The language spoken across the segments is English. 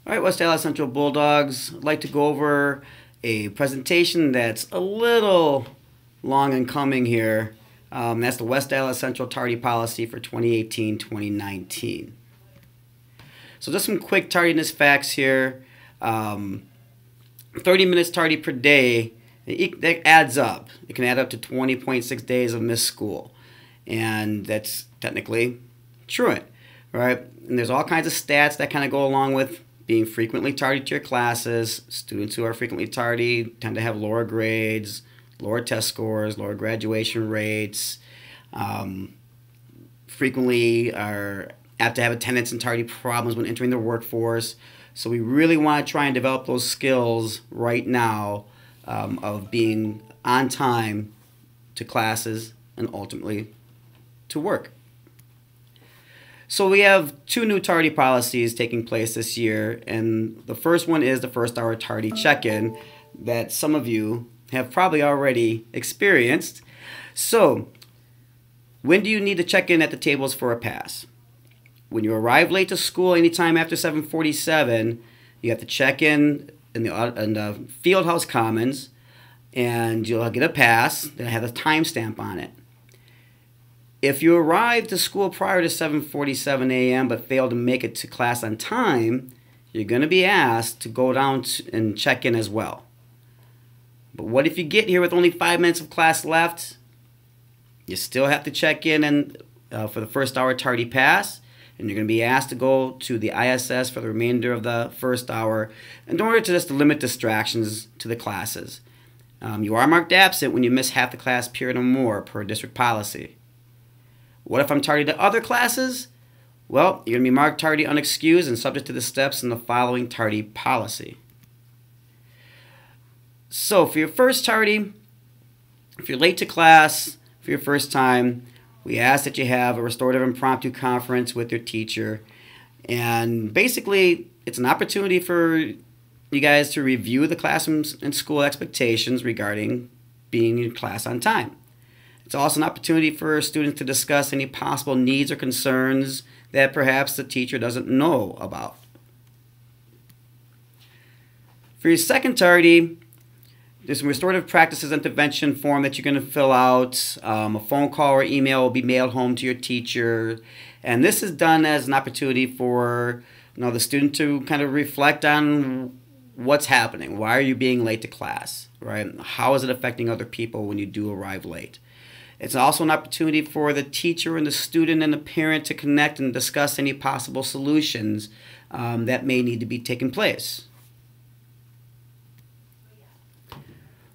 All right, West Allis Central Bulldogs. I'd like to go over a presentation that's a little long in coming here. That's the West Allis Central Tardy Policy for 2018-2019. So just some quick tardiness facts here. 30 minutes tardy per day, that adds up. It can add up to 20.6 days of missed school. And that's technically truant, right? And there's all kinds of stats that kind of go along with being frequently tardy to your classes. Students who are frequently tardy tend to have lower grades, lower test scores, lower graduation rates, frequently are apt to have attendance and tardy problems when entering the workforce. So we really want to try and develop those skills right now of being on time to classes and ultimately to work. So we have two new tardy policies taking place this year, and the first one is the first hour tardy check-in that some of you have probably already experienced. So when do you need to check in at the tables for a pass? When you arrive late to school anytime after 7:47, you have to check in the field house commons, and you'll get a pass that has a timestamp on it. If you arrive to school prior to 7:47 a.m. but fail to make it to class on time, you're going to be asked to go down and check in as well. But what if you get here with only 5 minutes of class left? You still have to check in for the first hour tardy pass, and you're going to be asked to go to the ISS for the remainder of the first hour in order to just limit distractions to the classes. You are marked absent when you miss half the class period or more per district policy. What if I'm tardy to other classes? Well, you're going to be marked tardy unexcused and subject to the steps in the following tardy policy. So for your first tardy, if you're late to class for your first time, we ask that you have a restorative impromptu conference with your teacher. And basically, it's an opportunity for you guys to review the classroom's and school expectations regarding being in class on time. It's also an opportunity for students to discuss any possible needs or concerns that perhaps the teacher doesn't know about. For your second tardy, there's some restorative practices intervention form that you're going to fill out. A phone call or email will be mailed home to your teacher. And this is done as an opportunity for the student to kind of reflect on what's happening. Why are you being late to class, right? How is it affecting other people when you do arrive late? It's also an opportunity for the teacher and the student and the parent to connect and discuss any possible solutions that may need to be taking place.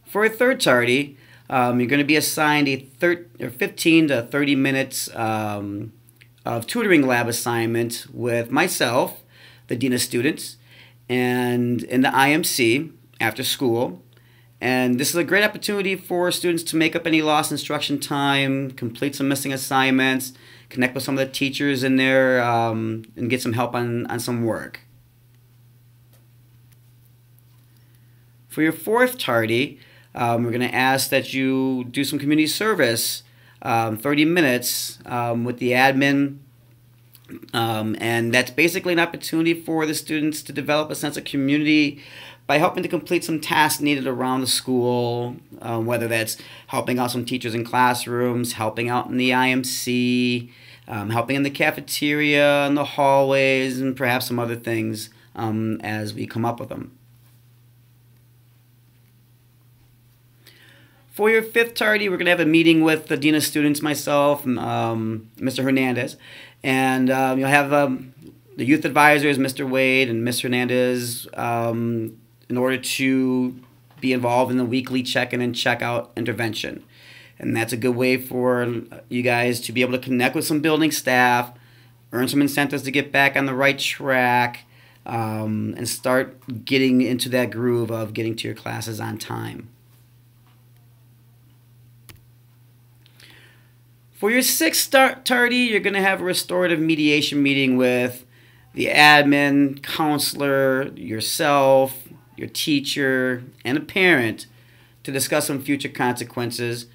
For a third tardy, you're going to be assigned a 15 to 30 minutes of tutoring lab assignment with myself, the Dean of Students, and in the IMC after school. And this is a great opportunity for students to make up any lost instruction time, complete some missing assignments, connect with some of the teachers in there, and get some help on some work. For your fourth tardy, we're going to ask that you do some community service, 30 minutes with the admin. And that's basically an opportunity for the students to develop a sense of community by helping to complete some tasks needed around the school, whether that's helping out some teachers in classrooms, helping out in the IMC, helping in the cafeteria, in the hallways, and perhaps some other things as we come up with them. For your fifth tardy, we're going to have a meeting with the Dean of Students, myself, Mr. Hernandez, and you'll have the youth advisors, Mr. Wade and Ms. Hernandez, in order to be involved in the weekly check-in and check-out intervention. And that's a good way for you guys to be able to connect with some building staff, earn some incentives to get back on the right track, and start getting into that groove of getting to your classes on time. For your sixth tardy, you're going to have a restorative mediation meeting with the admin, counselor, yourself, your teacher, and a parent to discuss some future consequences.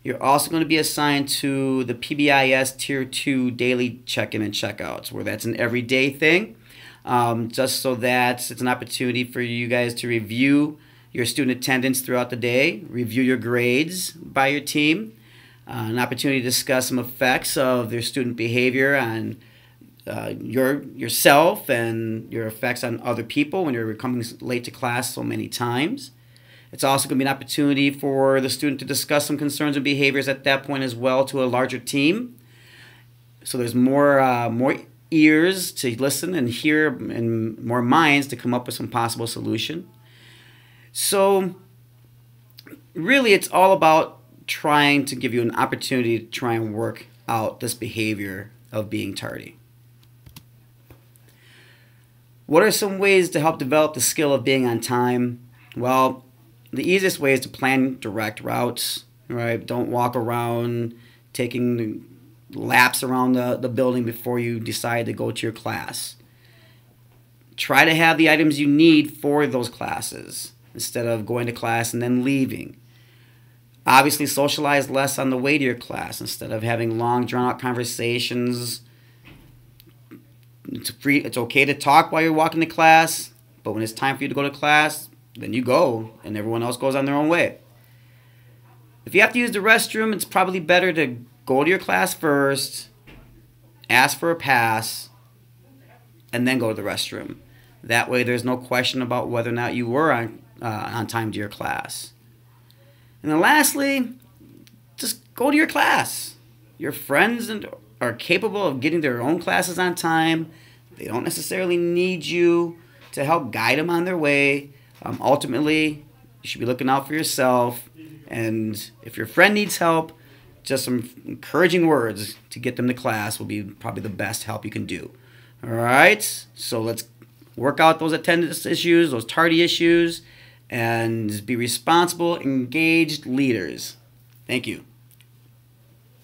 You're also going to be assigned to the PBIS Tier 2 daily check-in and check-outs, where that's an everyday thing. just so that it's an opportunity for you guys to review your student attendance throughout the day, review your grades by your team, an opportunity to discuss some effects of their student behavior on yourself and your effects on other people when you're coming late to class so many times. It's also going to be an opportunity for the student to discuss some concerns and behaviors at that point as well to a larger team. So there's more ears to listen and hear and more minds to come up with some possible solution. So really it's all about trying to give you an opportunity to try and work out this behavior of being tardy. What are some ways to help develop the skill of being on time? Well, the easiest way is to plan direct routes, right? Don't walk around taking laps around the building before you decide to go to your class. Try to have the items you need for those classes instead of going to class and then leaving. Obviously, socialize less on the way to your class instead of having long, drawn-out conversations. It's okay to talk while you're walking to class, but when it's time for you to go to class, then you go, and everyone else goes on their own way. If you have to use the restroom, it's probably better to go to your class first, ask for a pass, and then go to the restroom. That way there's no question about whether or not you were on time to your class. And then lastly, just go to your class. Your friends are capable of getting their own classes on time. They don't necessarily need you to help guide them on their way. Ultimately, you should be looking out for yourself. And if your friend needs help, just some encouraging words to get them to class will be probably the best help you can do. All right? So let's work out those attendance issues, those tardy issues, and be responsible, engaged leaders. Thank you.